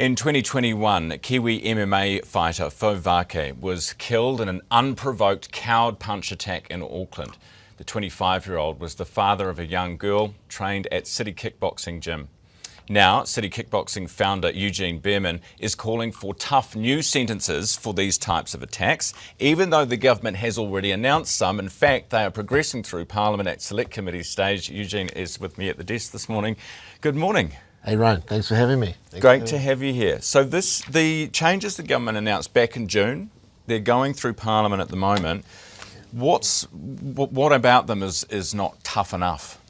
In 2021, Kiwi MMA fighter Fo Vake was killed in an unprovoked coward punch attack in Auckland. The 25-year-old was the father of a young girl trained at City Kickboxing Gym. Now, City Kickboxing founder Eugene Bareman is calling for tough new sentences for these types of attacks, even though the government has already announced some. In fact, they are progressing through Parliament at Select Committee stage. Eugene is with me at the desk this morning. Good morning. Hey Ryan, thanks for having me. Great to have you here. So the changes the government announced back in June, they're going through Parliament at the moment. What about them is not tough enough?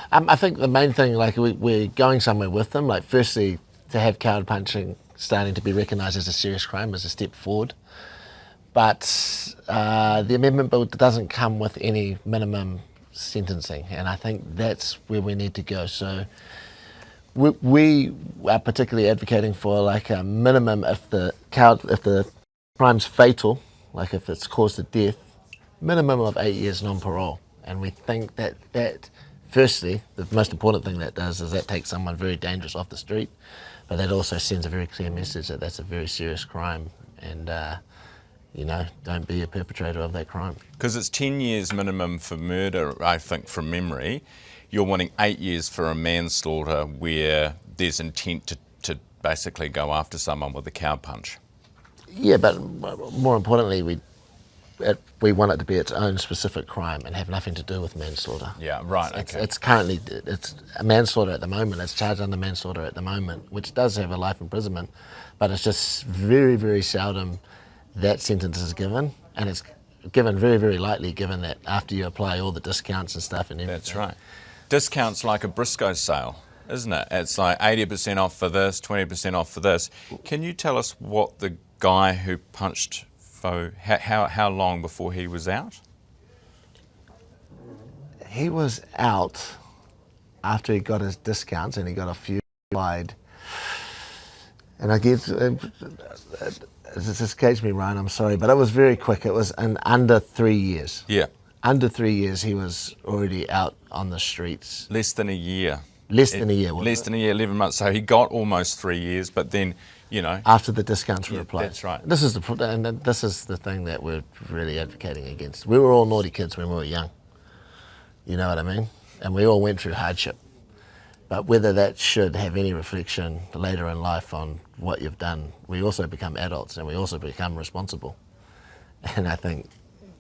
I think the main thing, we're going somewhere with them. Firstly, to have coward punching starting to be recognised as a serious crime is a step forward. But the amendment bill doesn't come with any minimum sentencing, and I think that's where we need to go. So we are particularly advocating for a minimum if the crime's fatal, if it's caused a death, minimum of 8 years non-parole. And we think that firstly, the most important thing that does is that takes someone very dangerous off the street, but that also sends a very clear message that that's a very serious crime, and don't be a perpetrator of that crime. Because it's 10 years minimum for murder, I think, from memory. You're wanting 8 years for a manslaughter where there's intent to basically go after someone with a cow punch. Yeah, but more importantly, we want it to be its own specific crime and have nothing to do with manslaughter. Yeah, right, okay. It's currently a manslaughter at the moment. It's charged under manslaughter at the moment, which does have a life imprisonment, but it's just very, very seldom that sentence is given, and it's given very, very lightly, given that after you apply all the discounts and stuff and everything. That's right. Discounts like a Briscoe sale, isn't it? It's like 80% off for this, 20% off for this. Can you tell us what the guy who punched Fo, how long before he was out? He was out after he got his discounts, and he got a few applied. And I guess it escapes me, Ryan, I'm sorry, but it was very quick. It was in under 3 years. Yeah. Under 3 years, he was already out on the streets. Less than a year. Less than a year, Less than a year, 11 months. So he got almost 3 years, but then, after the discounts were applied. That's right. This is the thing that we're really advocating against. We were all naughty kids when we were young. You know what I mean? And we all went through hardship. But whether that should have any reflection later in life on what you've done, we also become adults and we also become responsible. And I think,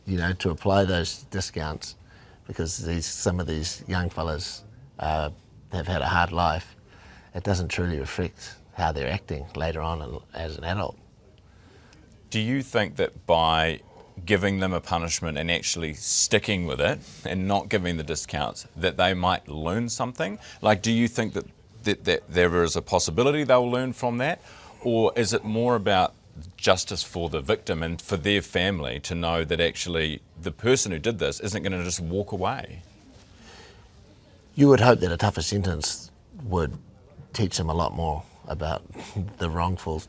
to apply those discounts, because some of these young fellas have had a hard life, it doesn't truly reflect how they're acting later on as an adult. Do you think that by giving them a punishment and actually sticking with it and not giving the discounts, that they might learn something? Do you think that there is a possibility they'll learn from that? Or is it more about justice for the victim and for their family to know that actually the person who did this isn't going to just walk away? You would hope that a tougher sentence would teach them a lot more about the wrongful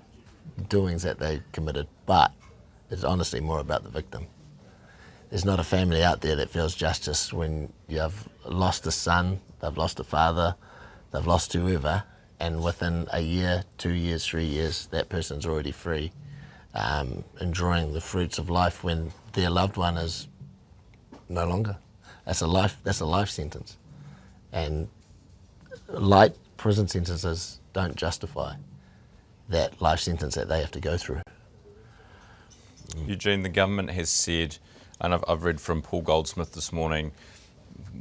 doings that they committed, but it's honestly more about the victim. There's not a family out there that feels justice when you have lost a son, they've lost a father, they've lost whoever, and within a year, 2 years, 3 years, that person's already free, enjoying the fruits of life when their loved one is no longer. That's a life sentence. And light prison sentences don't justify that life sentence that they have to go through. Eugene, the government has said, and I've read from Paul Goldsmith this morning,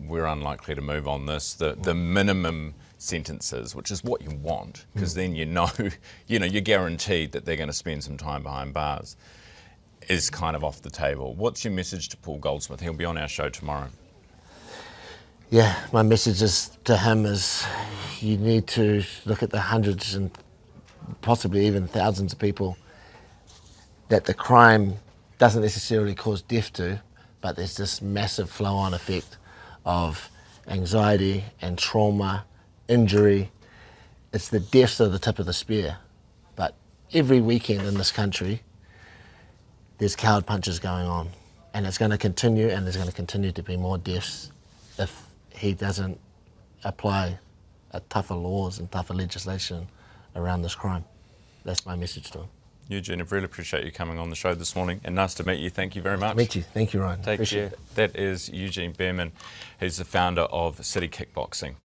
we're unlikely to move on this, the minimum sentences, which is what you want, because then you're guaranteed that they're going to spend some time behind bars, is kind of off the table. What's your message to Paul Goldsmith? He'll be on our show tomorrow. Yeah, my message to him is you need to look at the hundreds and possibly even thousands of people that the crime doesn't necessarily cause death to, but there's this massive flow-on effect of anxiety and trauma, injury. It's the deaths are the tip of the spear. But every weekend in this country, there's coward punches going on. And it's going to continue, and there's going to continue to be more deaths if he doesn't apply tougher laws and tougher legislation around this crime. That's my message to them. Eugene, I really appreciate you coming on the show this morning, and nice to meet you. Thank you very much. Meet you. Thank you, Ryan. Take Appreciate care. it. That is Eugene Bareman. He's the founder of City Kickboxing.